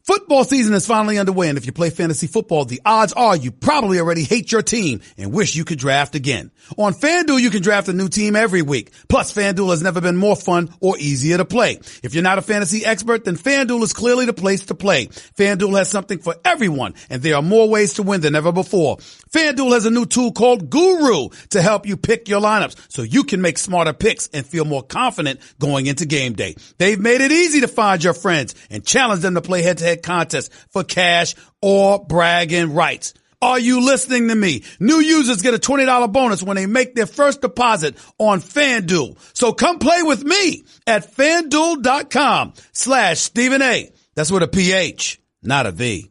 Football season is finally underway, and if you play fantasy football, the odds are you probably already hate your team and wish you could draft again. On FanDuel, you can draft a new team every week. Plus, FanDuel has never been more fun or easier to play. If you're not a fantasy expert, then FanDuel is clearly the place to play. FanDuel has something for everyone, and there are more ways to win than ever before. FanDuel has a new tool called Guru to help you pick your lineups so you can make smarter picks and feel more confident going into game day. They've made it easy to find your friends and challenge them to play head-to-head contests for cash or bragging rights. Are you listening to me? New users get a $20 bonus when they make their first deposit on FanDuel. So come play with me at FanDuel.com/Stephen A. That's with a PH, not a V.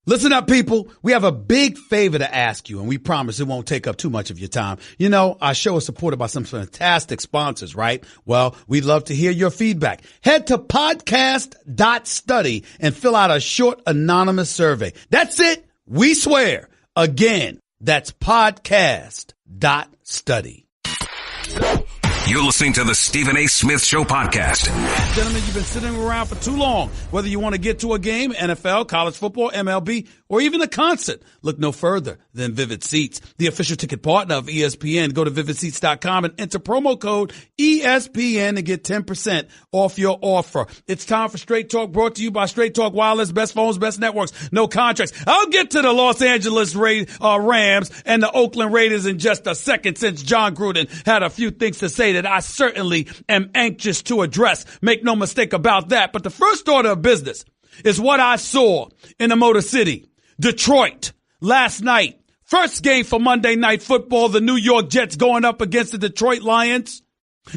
Listen up, people. We have a big favor to ask you, and we promise it won't take up too much of your time. You know, our show is supported by some fantastic sponsors, right? Well, we'd love to hear your feedback. Head to podcast.study and fill out a short anonymous survey. That's it. We swear. Again, that's podcast.study. You're listening to the Stephen A. Smith Show podcast. Gentlemen, you've been sitting around for too long. Whether you want to get to a game, NFL, college football, MLB, or even a concert, look no further than Vivid Seats, the official ticket partner of ESPN. Go to vividseats.com and enter promo code ESPN to get 10% off your offer. It's time for Straight Talk, brought to you by Straight Talk Wireless, best phones, best networks, no contracts. I'll get to the Los Angeles Rams and the Oakland Raiders in just a second, since John Gruden had a few things to say that I certainly am anxious to address. Make no mistake about that. But the first order of business is what I saw in the Motor City, Detroit, last night. First game for Monday Night Football, the New York Jets going up against the Detroit Lions.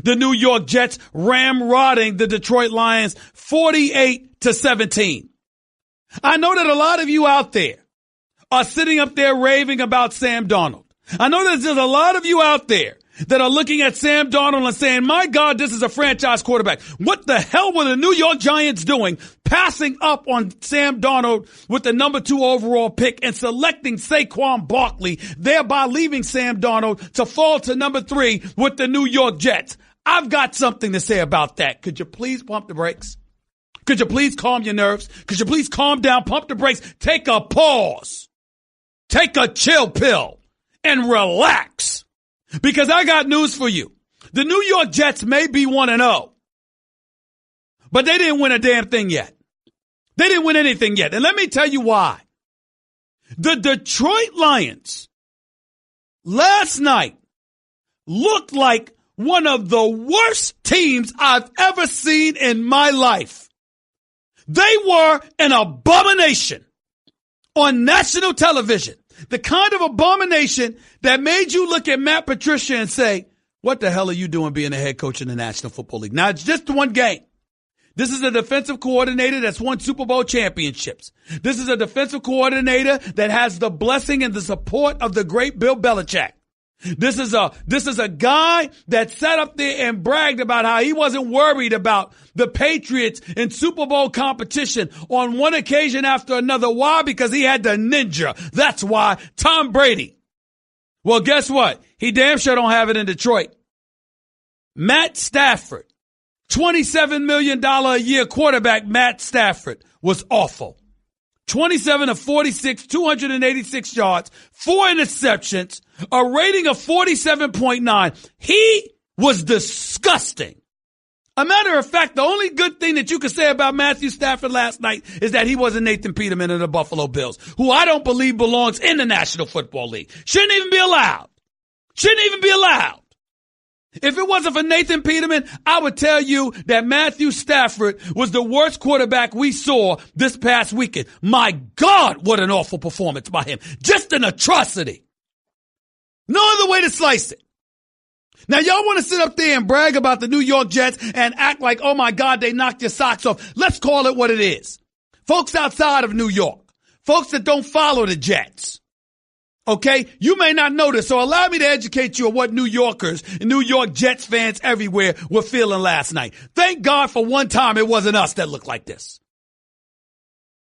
The New York Jets ramrodding the Detroit Lions 48-17. I know that a lot of you out there are sitting up there raving about Sam Darnold. I know that there's a lot of you out there that are looking at Sam Darnold and saying, my God, this is a franchise quarterback. What the hell were the New York Giants doing passing up on Sam Darnold with the number 2 overall pick and selecting Saquon Barkley, thereby leaving Sam Darnold to fall to number 3 with the New York Jets? I've got something to say about that. Could you please pump the brakes? Could you please calm your nerves? Could you please calm down, pump the brakes, take a pause, take a chill pill, and relax? Because I got news for you. The New York Jets may be 1-0, but they didn't win a damn thing yet. They didn't win anything yet. And let me tell you why. The Detroit Lions last night looked like one of the worst teams I've ever seen in my life. They were an abomination on national television. The kind of abomination that made you look at Matt Patricia and say, what the hell are you doing being a head coach in the National Football League? Now, it's just one game. This is a defensive coordinator that's won Super Bowl championships. This is a defensive coordinator that has the blessing and the support of the great Bill Belichick. This is a guy that sat up there and bragged about how he wasn't worried about the Patriots in Super Bowl competition on one occasion after another. Why? Because he had the ninja. That's why. Tom Brady. Well, guess what? He damn sure don't have it in Detroit. Matt Stafford, $27 million a year quarterback Matt Stafford, was awful. 27 of 46, 286 yards, 4 interceptions, a rating of 47.9. He was disgusting. A matter of fact, the only good thing that you could say about Matthew Stafford last night is that he wasn't Nathan Peterman of the Buffalo Bills, who I don't believe belongs in the National Football League. Shouldn't even be allowed. Shouldn't even be allowed. If it wasn't for Nathan Peterman, I would tell you that Matthew Stafford was the worst quarterback we saw this past weekend. My God, what an awful performance by him. Just an atrocity. No other way to slice it. Now, y'all want to sit up there and brag about the New York Jets and act like, oh my God, they knocked your socks off. Let's call it what it is. Folks outside of New York, folks that don't follow the Jets. Okay, you may not know this, so allow me to educate you on what New Yorkers and New York Jets fans everywhere were feeling last night. Thank God for one time it wasn't us that looked like this.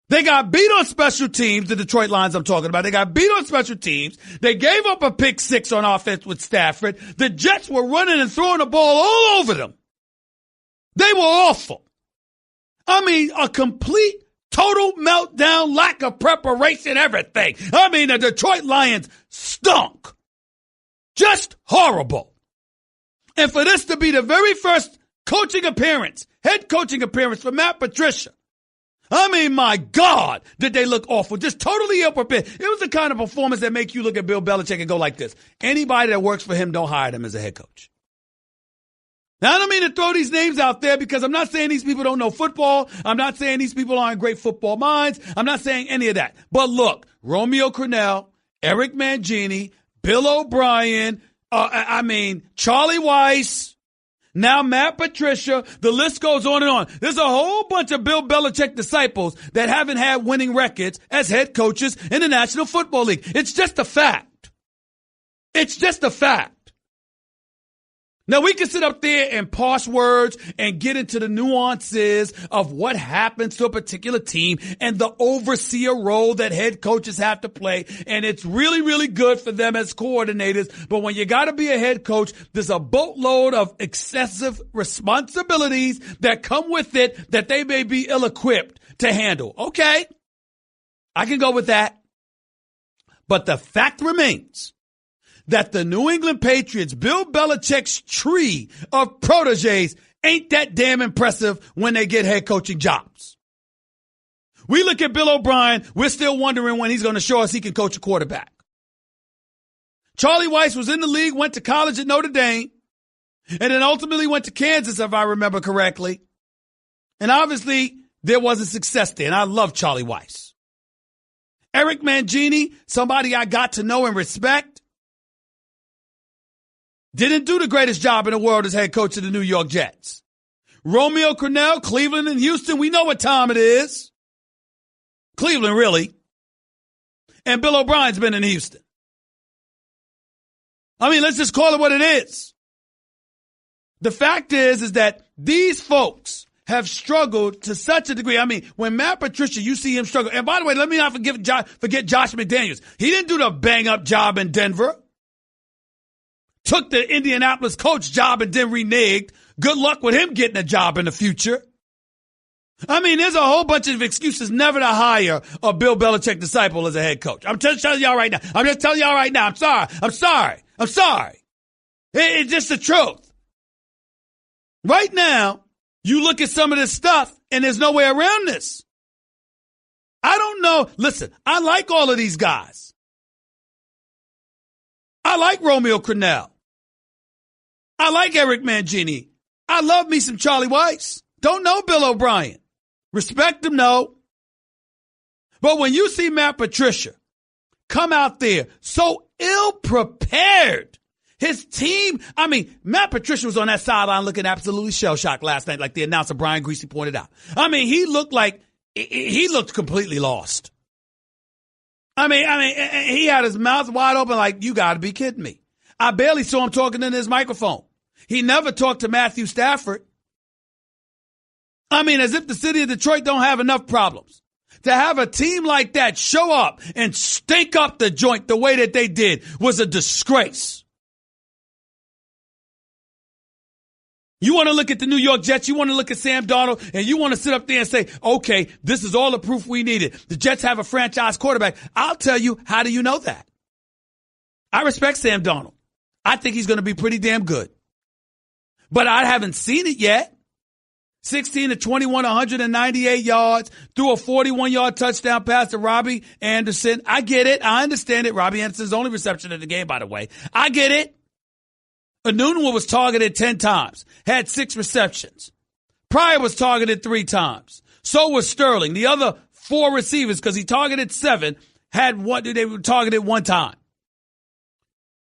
They got beat on special teams, the Detroit Lions I'm talking about. They got beat on special teams. They gave up a pick 6 on offense with Stafford. The Jets were running and throwing the ball all over them. They were awful. I mean, a complete Total meltdown, lack of preparation, everything. I mean, the Detroit Lions stunk. Just horrible. And for this to be the very first head coaching appearance for Matt Patricia, I mean, my God, did they look awful. Just totally ill-prepared. It was the kind of performance that make you look at Bill Belichick and go like this. Anybody that works for him, don't hire him as a head coach. Now, I don't mean to throw these names out there because I'm not saying these people don't know football. I'm not saying these people aren't great football minds. I'm not saying any of that. But look, Romeo Crennel, Eric Mangini, Bill O'Brien, Charlie Weiss, now Matt Patricia, the list goes on and on. There's a whole bunch of Bill Belichick disciples that haven't had winning records as head coaches in the National Football League. It's just a fact. It's just a fact. Now, we can sit up there and parse words and get into the nuances of what happens to a particular team and the overseer role that head coaches have to play. And it's really, really good for them as coordinators. But when you got to be a head coach, there's a boatload of excessive responsibilities that come with it that they may be ill-equipped to handle. Okay, I can go with that. But the fact remains that the New England Patriots, Bill Belichick's tree of proteges, ain't that damn impressive when they get head coaching jobs. We look at Bill O'Brien, we're still wondering when he's going to show us he can coach a quarterback. Charlie Weiss was in the league, went to college at Notre Dame, and then ultimately went to Kansas, if I remember correctly. And obviously, there wasn't success there, and I love Charlie Weiss. Eric Mangini, somebody I got to know and respect, didn't do the greatest job in the world as head coach of the New York Jets. Romeo Crennel, Cleveland and Houston, we know what time it is. Cleveland, really. And Bill O'Brien's been in Houston. I mean, let's just call it what it is. The fact is that these folks have struggled to such a degree. I mean, when Matt Patricia, you see him struggle. And by the way, let me not forget Josh McDaniels. He didn't do the bang-up job in Denver. Took the Indianapolis coach job and then reneged. Good luck with him getting a job in the future. I mean, there's a whole bunch of excuses never to hire a Bill Belichick disciple as a head coach. I'm just telling y'all right now. I'm sorry. It's just the truth. Right now, you look at some of this stuff and there's no way around this. I don't know. Listen, I like all of these guys. I like Romeo Crennel. I like Eric Mangini. I love me some Charlie Weiss. Don't know Bill O'Brien. Respect him, no. But when you see Matt Patricia come out there so ill-prepared, his team, I mean, Matt Patricia was on that sideline looking absolutely shell-shocked last night, like the announcer Brian Greasy pointed out. I mean, he looked completely lost. I mean, he had his mouth wide open like, you got to be kidding me. I barely saw him talking in his microphone. He never talked to Matthew Stafford. I mean, as if the city of Detroit don't have enough problems. To have a team like that show up and stink up the joint the way that they did was a disgrace. You want to look at the New York Jets, you want to look at Sam Darnold, and you want to sit up there and say, okay, this is all the proof we needed. The Jets have a franchise quarterback. I'll tell you, how do you know that? I respect Sam Darnold. I think he's going to be pretty damn good. But I haven't seen it yet. 16 to 21, 198 yards, threw a 41-yard touchdown pass to Robbie Anderson. I get it. I understand it. Robbie Anderson's only reception in the game, by the way. I get it. Anunua was targeted 10 times, had 6 receptions. Pryor was targeted 3 times. So was Sterling. The other 4 receivers, because he targeted 7, they were targeted 1 time.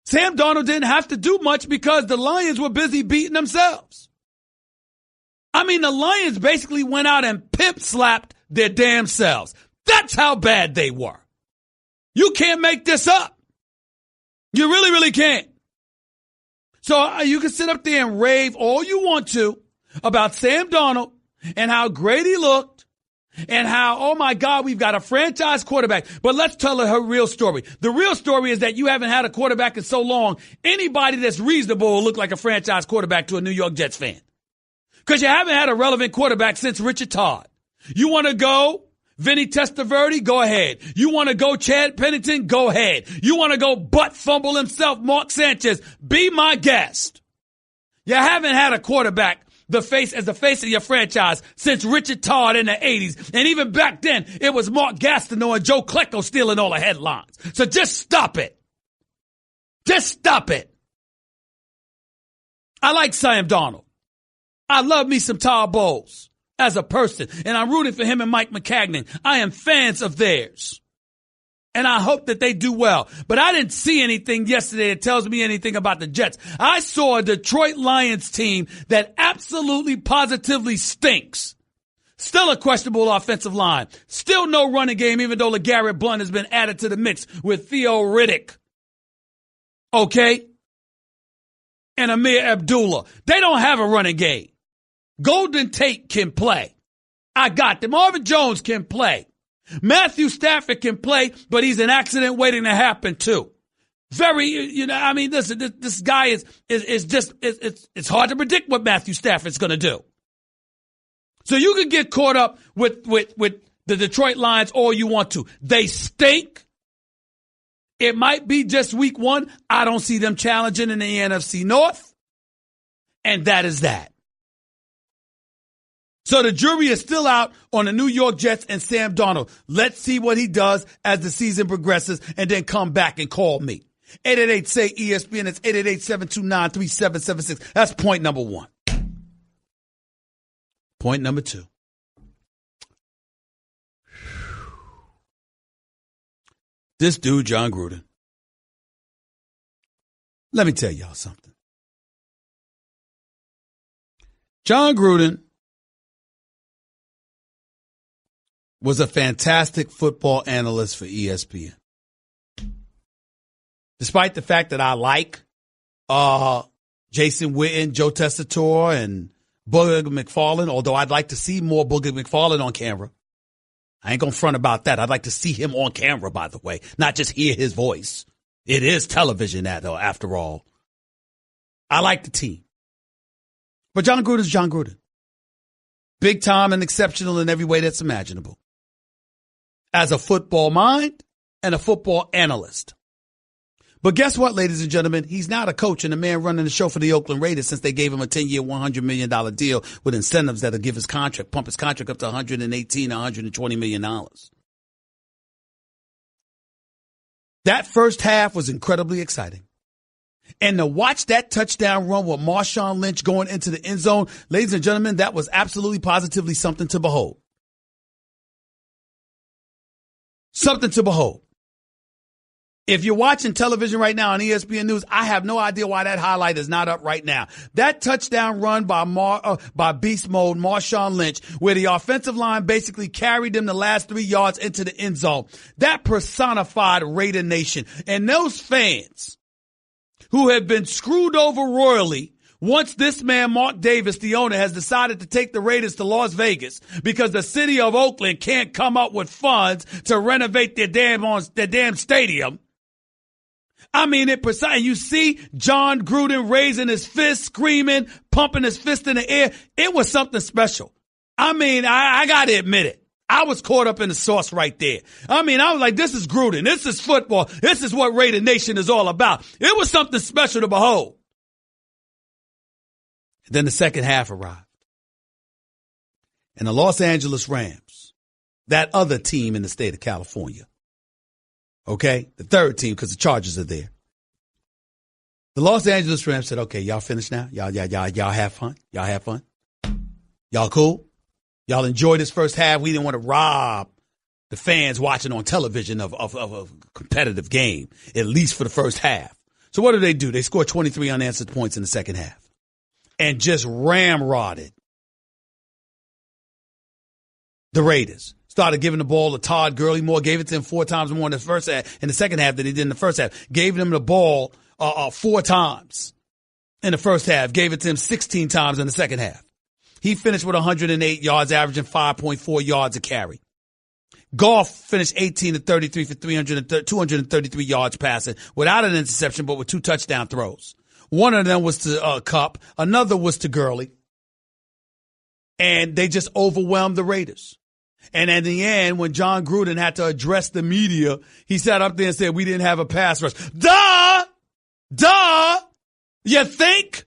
Sam Darnold didn't have to do much because the Lions were busy beating themselves. I mean, the Lions basically went out and pimp-slapped their damn selves. That's how bad they were. You can't make this up. You really, really can't. So you can sit up there and rave all you want to about Sam Darnold and how great he looked and how, oh my God, we've got a franchise quarterback. But let's tell her real story. The real story is that you haven't had a quarterback in so long, anybody that's reasonable will look like a franchise quarterback to a New York Jets fan. Because you haven't had a relevant quarterback since Richard Todd. You want to go Vinny Testaverde? Go ahead. You want to go Chad Pennington? Go ahead. You want to go butt fumble himself, Mark Sanchez? Be my guest. You haven't had a quarterback the face of your franchise since Richard Todd in the 80s. And even back then, it was Mark Gastineau and Joe Klecko stealing all the headlines. So just stop it. Just stop it. I like Sam Darnold. I love me some Todd Bowles as a person, and I'm rooting for him and Mike McCagnon. I am fans of theirs, and I hope that they do well. But I didn't see anything yesterday that tells me anything about the Jets. I saw a Detroit Lions team that absolutely positively stinks. Still a questionable offensive line. Still no running game, even though LeGarrette Blount has been added to the mix with Theo Riddick. Okay? And Amir Abdullah. They don't have a running game. Golden Tate can play. I got them. Marvin Jones can play. Matthew Stafford can play, but he's an accident waiting to happen too. Listen, this guy is just, it's hard to predict what Matthew Stafford's going to do. So you can get caught up with the Detroit Lions all you want to. They stink. It might be just week one. I don't see them challenging in the NFC North. And that is that. So the jury is still out on the New York Jets and Sam Darnold. Let's see what he does as the season progresses and then come back and call me. 888-SAY-ESPN. It's 888-729-3776. That's point number one. Point number two. This dude, John Gruden. Let me tell y'all something. John Gruden was a fantastic football analyst for ESPN. Despite the fact that I like Jason Witten, Joe Tessitore, and Booger McFarland, although I'd like to see more Booger McFarland on camera. I ain't going to front about that. I'd like to see him on camera, by the way, not just hear his voice. It is television, after all. I like the team. But John Gruden's John Gruden. Big time and exceptional in every way that's imaginable. As a football mind and a football analyst. But guess what, ladies and gentlemen? He's not a coach and a man running the show for the Oakland Raiders since they gave him a 10-year, $100 million deal with incentives that'll give his contract, pump his contract up to $118, $120 million. That first half was incredibly exciting. And to watch that touchdown run with Marshawn Lynch going into the end zone, ladies and gentlemen, that was absolutely positively something to behold. Something to behold. If you're watching television right now on ESPN News, I have no idea why that highlight is not up right now. That touchdown run by Beast Mode, Marshawn Lynch, where the offensive line basically carried them the last 3 yards into the end zone. That personified Raider Nation. And those fans who have been screwed over royally once this man, Mark Davis, the owner, has decided to take the Raiders to Las Vegas because the city of Oakland can't come up with funds to renovate their damn stadium. I mean, you see John Gruden raising his fist, screaming, pumping his fist in the air. It was something special. I mean, I got to admit it. I was caught up in the sauce right there. I mean, I was like, this is Gruden. This is football. This is what Raider Nation is all about. It was something special to behold. Then the second half arrived. And the Los Angeles Rams, that other team in the state of California, okay, the third team because the Chargers are there. The Los Angeles Rams said, okay, y'all finished now? Y'all have fun? Y'all have fun? Y'all cool? Y'all enjoy this first half? We didn't want to rob the fans watching on television of a competitive game, at least for the first half. So what do? They scored 23 unanswered points in the second half and just ramrodded the Raiders. Started giving the ball to Todd Gurley more, gave it to him 4 times more in the first half, in the second half than he did in the first half. Gave him the ball 4 times in the first half, gave it to him 16 times in the second half. He finished with 108 yards, averaging 5.4 yards a carry. Goff finished 18 to 33 for 233 yards passing without an interception, but with 2 touchdown throws. One of them was to Kupp. Another was to Gurley. And they just overwhelmed the Raiders. And in the end, when John Gruden had to address the media, he sat up there and said, we didn't have a pass rush. Duh! You think?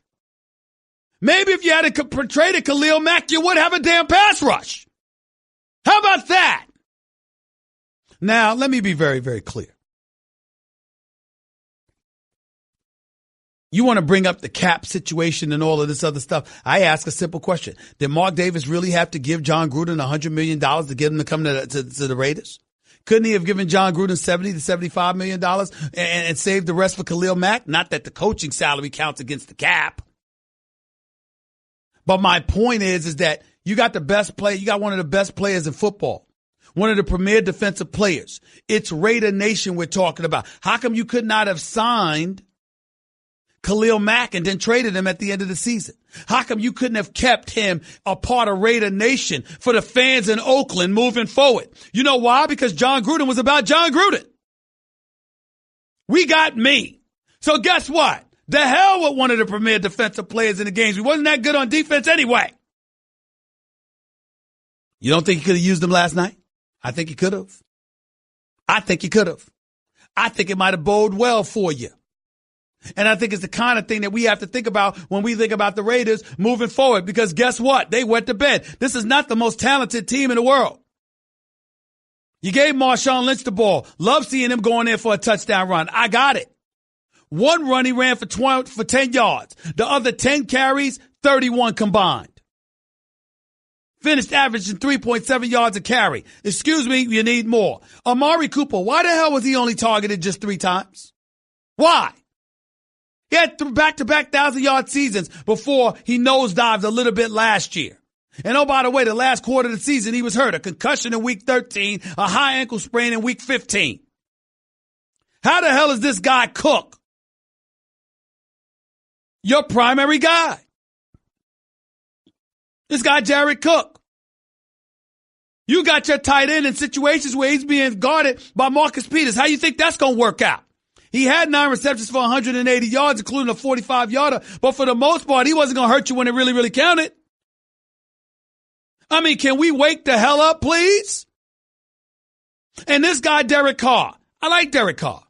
Maybe if you had traded Khalil Mack, you would have a damn pass rush. How about that? Now, let me be very, very clear. You want to bring up the cap situation and all of this other stuff. I ask a simple question. Did Mark Davis really have to give John Gruden $100 million to get him to come to the Raiders? Couldn't he have given John Gruden $70 to $75 million and saved the rest for Khalil Mack? Not that the coaching salary counts against the cap. But my point is that you got the best player. You got one of the best players in football. One of the premier defensive players. It's Raider Nation we're talking about. How come you could not have signed Khalil Mack and then traded him at the end of the season? How come you couldn't have kept him a part of Raider Nation for the fans in Oakland moving forward? You know why? Because John Gruden was about John Gruden. We got me. So guess what? The hell with one of the premier defensive players in the games. We wasn't that good on defense anyway. You don't think he could have used him last night? I think he could have. I think it might have boded well for you. And I think it's the kind of thing that we have to think about when we think about the Raiders moving forward. Because guess what? They went to bed. This is not the most talented team in the world. You gave Marshawn Lynch the ball. Love seeing him going in for a touchdown run. I got it. One run he ran for 10 yards. The other 10 carries, 31 combined. Finished averaging 3.7 yards a carry. Excuse me, you need more. Amari Cooper, why the hell was he only targeted just 3 times? Why? He had back-to-back 1,000-yard seasons before he nosedived a little bit last year. And oh, by the way, the last quarter of the season, he was hurt. A concussion in week 13, a high ankle sprain in week 15. How the hell is this guy Cook your primary guy? This guy, Jared Cook. You got your tight end in situations where he's being guarded by Marcus Peters. How you think that's going to work out? He had 9 receptions for 180 yards, including a 45-yarder. But for the most part, he wasn't going to hurt you when it really, really counted. I mean, can we wake the hell up, please? And this guy, Derek Carr. I like Derek Carr.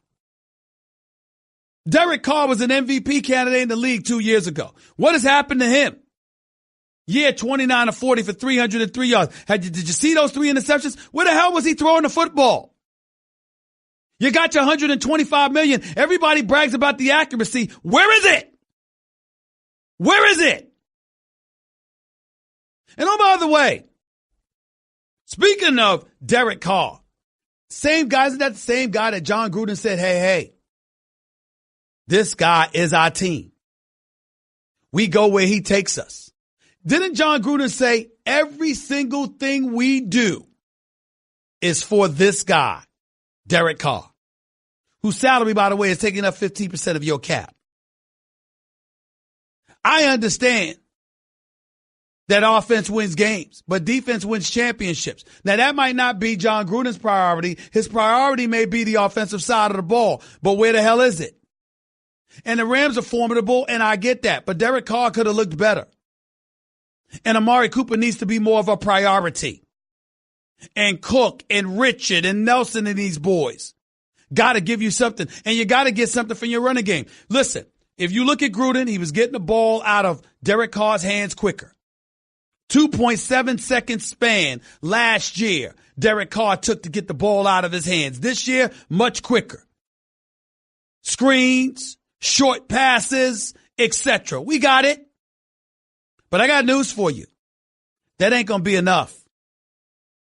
Derek Carr was an MVP candidate in the league 2 years ago. What has happened to him? Yeah, 29 of 40 for 303 yards. Did you see those 3 interceptions? Where the hell was he throwing the football? You got your $125 million. Everybody brags about the accuracy. Where is it? Where is it? And oh, by the way, speaking of Derek Carr, same guy, isn't that the same guy that John Gruden said, hey, this guy is our team. We go where he takes us. Didn't John Gruden say every single thing we do is for this guy, Derek Carr, whose salary, by the way, is taking up 15% of your cap? I understand that offense wins games, but defense wins championships. Now, that might not be John Gruden's priority. His priority may be the offensive side of the ball, but where the hell is it? And the Rams are formidable, and I get that, but Derek Carr could have looked better. And Amari Cooper needs to be more of a priority. And Cook and Richard and Nelson and these boys got to give you something. And you got to get something from your running game. Listen, if you look at Gruden, he was getting the ball out of Derek Carr's hands quicker. 2.7 second span last year Derek Carr took to get the ball out of his hands. This year, much quicker. Screens, short passes, etc. We got it. But I got news for you. That ain't going to be enough.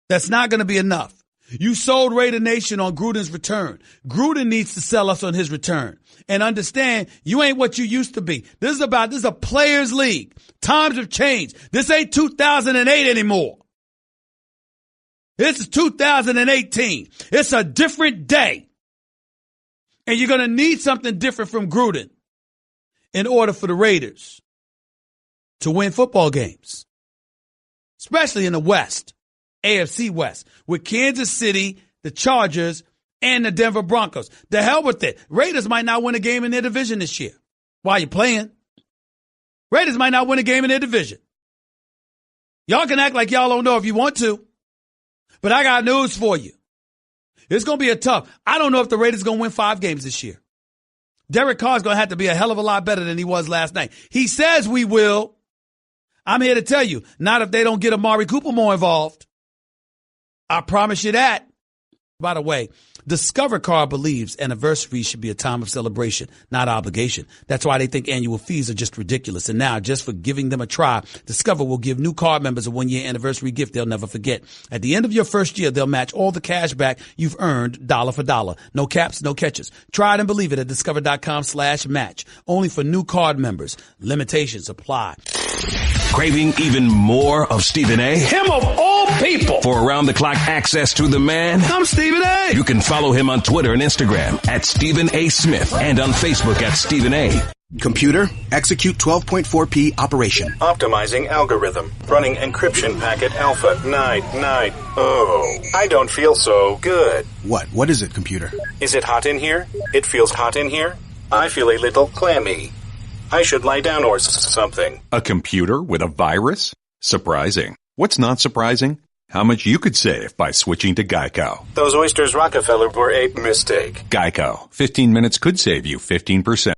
That's not going to be enough. You sold Raider Nation on Gruden's return. Gruden needs to sell us on his return. And understand, you ain't what you used to be. This is a players' league. Times have changed. This ain't 2008 anymore. This is 2018. It's a different day. And you're going to need something different from Gruden in order for the Raiders to win football games, especially in the West, AFC West, with Kansas City, the Chargers, and the Denver Broncos. The hell with it. Raiders might not win a game in their division this year. Why are you playing? Raiders might not win a game in their division. Y'all can act like y'all don't know if you want to. But I got news for you. It's going to be a tough. I don't know if the Raiders are going to win 5 games this year. Derek Carr's going to have to be a hell of a lot better than he was last night. He says we will. I'm here to tell you, not if they don't get Amari Cooper more involved. I promise you that. By the way, Discover Card believes anniversaries should be a time of celebration, not obligation. That's why they think annual fees are just ridiculous. And now, just for giving them a try, Discover will give new card members a 1-year anniversary gift they'll never forget. At the end of your first year, they'll match all the cash back you've earned dollar for dollar. No caps, no catches. Try it and believe it at discover.com/match. Only for new card members. Limitations apply. Craving even more of Stephen A? Him of all people. For around-the-clock access to the man? I'm Stephen A. You can follow him on Twitter and Instagram at Stephen A. Smith and on Facebook at Stephen A. Computer, execute 12.4p operation. Optimizing algorithm. Running encryption packet alpha. Night. Oh, I don't feel so good. What is it, computer? Is it hot in here? It feels hot in here. I feel a little clammy. I should lie down or something. A computer with a virus? Surprising. What's not surprising? How much you could save by switching to Geico. Those oysters Rockefeller were a mistake. Geico. 15 minutes could save you 15%.